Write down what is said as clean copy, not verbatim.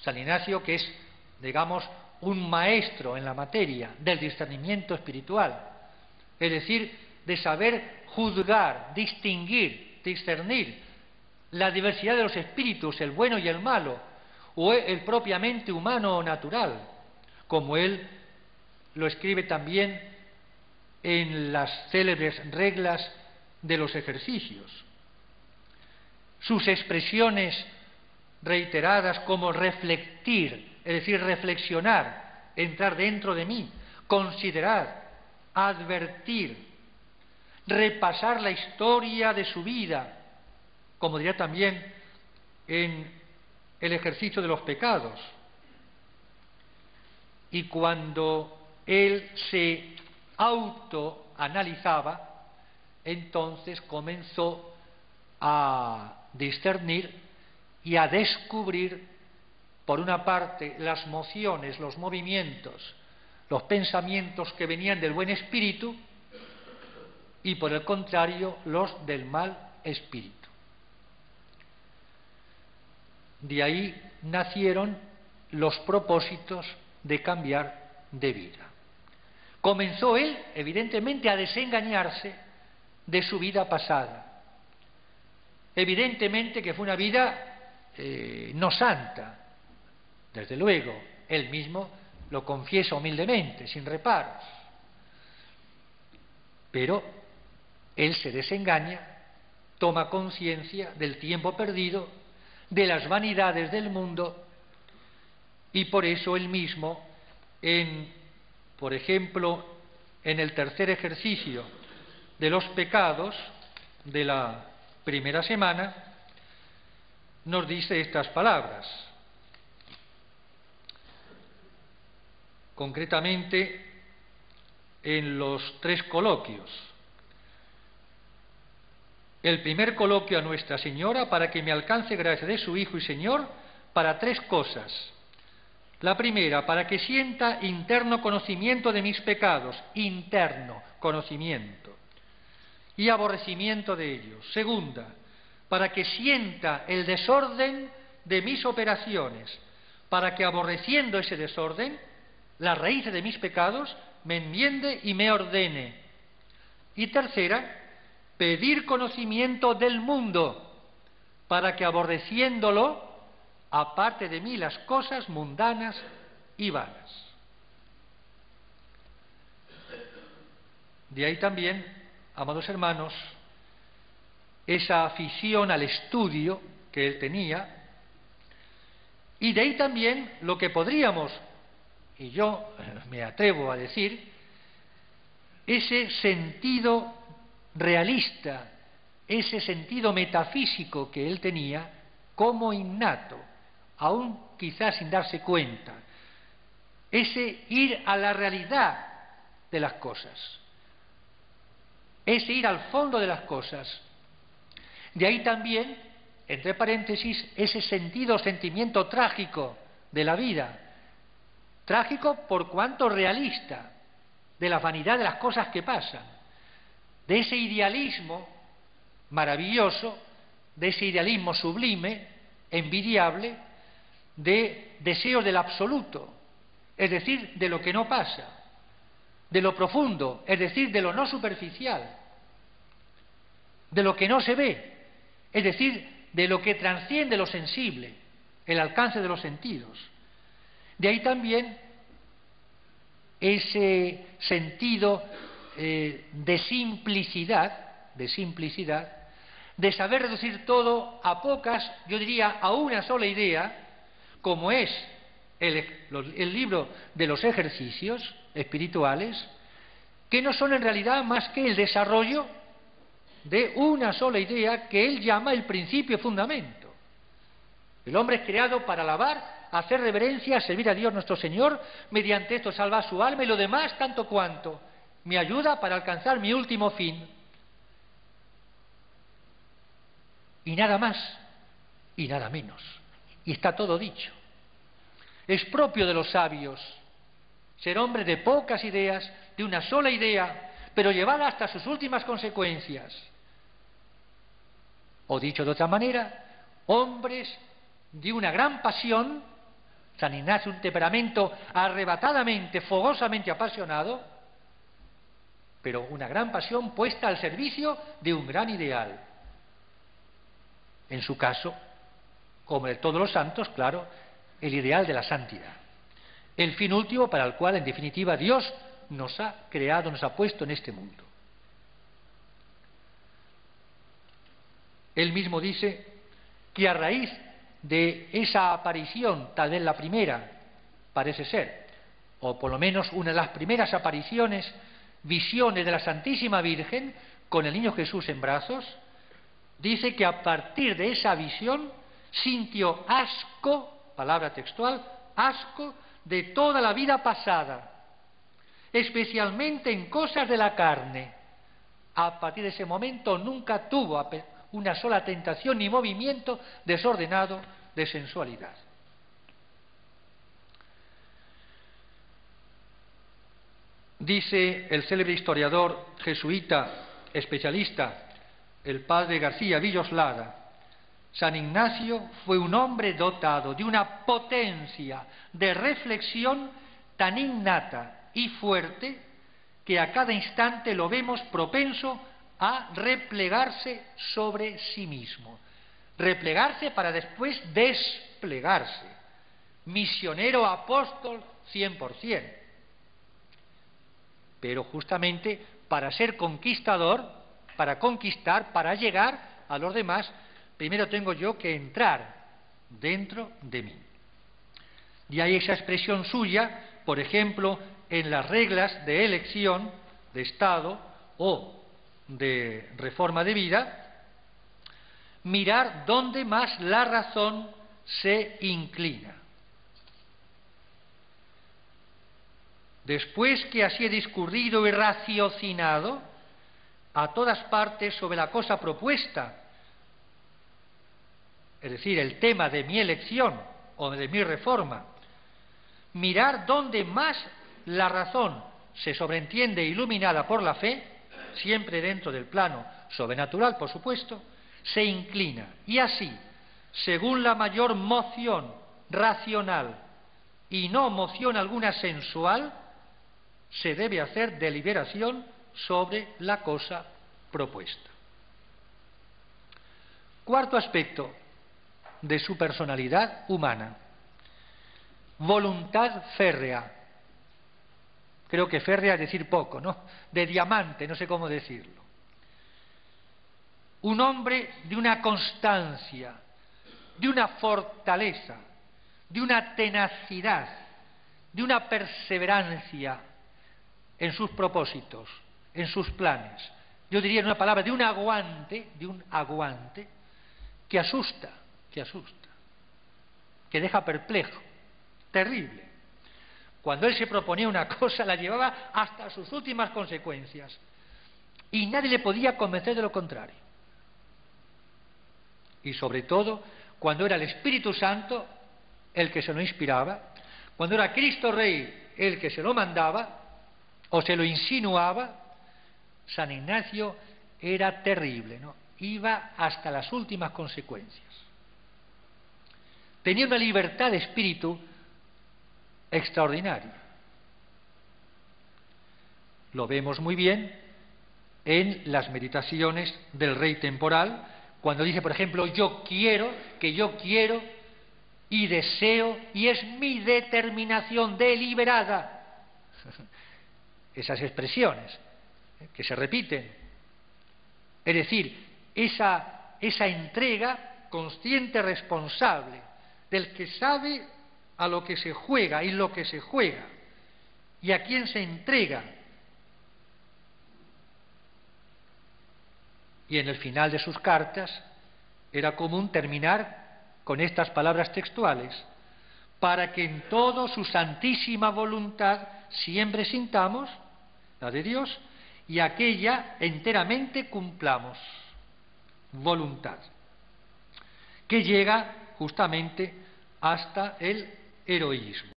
San Ignacio, que es, digamos, un maestro en la materia del discernimiento espiritual, es decir, de saber juzgar, distinguir, discernir la diversidad de los espíritus, el bueno y el malo, o el propiamente humano o natural, como él lo escribe también en las célebres reglas de los ejercicios. Sus expresiones reiteradas como reflectir, es decir, reflexionar, entrar dentro de mí, considerar, advertir, repasar la historia de su vida, como diría también en el ejercicio de los pecados. Y cuando él se autoanalizaba, entonces comenzó a discernir y a descubrir, por una parte, las mociones, los movimientos, los pensamientos que venían del buen espíritu, y por el contrario, los del mal espíritu. De ahí nacieron los propósitos de cambiar de vida. Comenzó él, evidentemente, a desengañarse de su vida pasada. Evidentemente que fue una vida no santa, desde luego, él mismo lo confiesa humildemente, sin reparos. Pero él se desengaña, toma conciencia del tiempo perdido, de las vanidades del mundo, y por eso él mismo, por ejemplo, en el tercer ejercicio de los pecados de la primera semana, nos dice estas palabras. Concretamente, en los 3 coloquios. El primer coloquio a Nuestra Señora, para que me alcance gracia de su Hijo y Señor, para 3 cosas. La primera, para que sienta interno conocimiento de mis pecados, interno conocimiento, y aborrecimiento de ellos. Segunda, para que sienta el desorden de mis operaciones, para que aborreciendo ese desorden, la raíz de mis pecados, me enmiende y me ordene. Y tercera, pedir conocimiento del mundo, para que aborreciéndolo, aparte de mí las cosas mundanas y vanas. De ahí también, amados hermanos, esa afición al estudio que él tenía, y de ahí también lo que podríamos, y yo me atrevo a decir, ese sentido realista, ese sentido metafísico que él tenía como innato, aún quizás sin darse cuenta, ese ir a la realidad de las cosas, ese ir al fondo de las cosas. De ahí también, entre paréntesis, ese sentimiento trágico de la vida, trágico por cuanto realista, de la vanidad de las cosas que pasan, de ese idealismo maravilloso, de ese idealismo sublime, envidiable, de deseos del absoluto, es decir, de lo que no pasa, de lo profundo, es decir, de lo no superficial, de lo que no se ve, es decir, de lo que trasciende lo sensible, el alcance de los sentidos. De ahí también ese sentido de simplicidad, de saber reducir todo a pocas, yo diría a una sola idea, como es el libro de los ejercicios espirituales, que no son en realidad más que el desarrollo de una sola idea que él llama el principio fundamento. El hombre es creado para alabar, hacer reverencia, servir a Dios nuestro Señor, mediante esto salvar su alma, y lo demás, tanto cuanto me ayuda para alcanzar mi último fin. Y nada más, y nada menos. Y está todo dicho. Es propio de los sabios ser hombre de pocas ideas, de una sola idea, pero llevada hasta sus últimas consecuencias. O dicho de otra manera, hombres de una gran pasión San Ignacio, un temperamento arrebatadamente, fogosamente apasionado, pero una gran pasión puesta al servicio de un gran ideal. En su caso, como de todos los santos, claro, el ideal de la santidad. El fin último para el cual, en definitiva, Dios nos ha creado, nos ha puesto en este mundo. Él mismo dice que a raíz de esa aparición, tal vez la primera, parece ser, o por lo menos una de las primeras apariciones, visiones de la Santísima Virgen con el niño Jesús en brazos, dice que a partir de esa visión sintió asco, palabra textual, asco de toda la vida pasada, especialmente en cosas de la carne. A partir de ese momento nunca tuvo una sola tentación ni movimiento desordenado de sensualidad. Dice el célebre historiador jesuita especialista, el padre García Villoslada, San Ignacio fue un hombre dotado de una potencia de reflexión tan innata y fuerte que a cada instante lo vemos propenso a replegarse sobre sí mismo. Replegarse para después desplegarse. Misionero apóstol 100%. Pero justamente para ser conquistador, para conquistar, para llegar a los demás, primero tengo yo que entrar dentro de mí. Y hay esa expresión suya, por ejemplo, en las reglas de elección de Estado o de reforma de vida, mirar dónde más la razón se inclina. Después que así he discurrido y raciocinado a todas partes sobre la cosa propuesta, es decir, el tema de mi elección o de mi reforma, mirar dónde más la razón se sobreentiende iluminada por la fe, siempre dentro del plano sobrenatural, por supuesto, se inclina. Y así, según la mayor moción racional y no moción alguna sensual, se debe hacer deliberación sobre la cosa propuesta. Cuarto aspecto de su personalidad humana: voluntad férrea. Creo que férrea es decir poco, ¿no? De diamante, no sé cómo decirlo. Un hombre de una constancia, de una fortaleza, de una tenacidad, de una perseverancia en sus propósitos, en sus planes. Yo diría en una palabra, de un aguante que asusta, que deja perplejo, terrible. Cuando él se proponía una cosa, la llevaba hasta sus últimas consecuencias. Y nadie le podía convencer de lo contrario. Y sobre todo, cuando era el Espíritu Santo el que se lo inspiraba, cuando era Cristo Rey el que se lo mandaba, o se lo insinuaba, San Ignacio era terrible, ¿no? Iba hasta las últimas consecuencias. Tenía una libertad de espíritu extraordinaria. Lo vemos muy bien en las meditaciones del Rey temporal, cuando dice, por ejemplo, yo quiero y deseo, y es mi determinación deliberada. Esas expresiones que se repiten. Es decir, esa entrega consciente, responsable, del que sabe a lo que se juega y lo que se juega, y a quién se entrega. Y en el final de sus cartas era común terminar con estas palabras textuales: para que en todo su santísima voluntad siempre sintamos la de Dios y aquella enteramente cumplamos. Voluntad, que llega justamente hasta el heroísmo.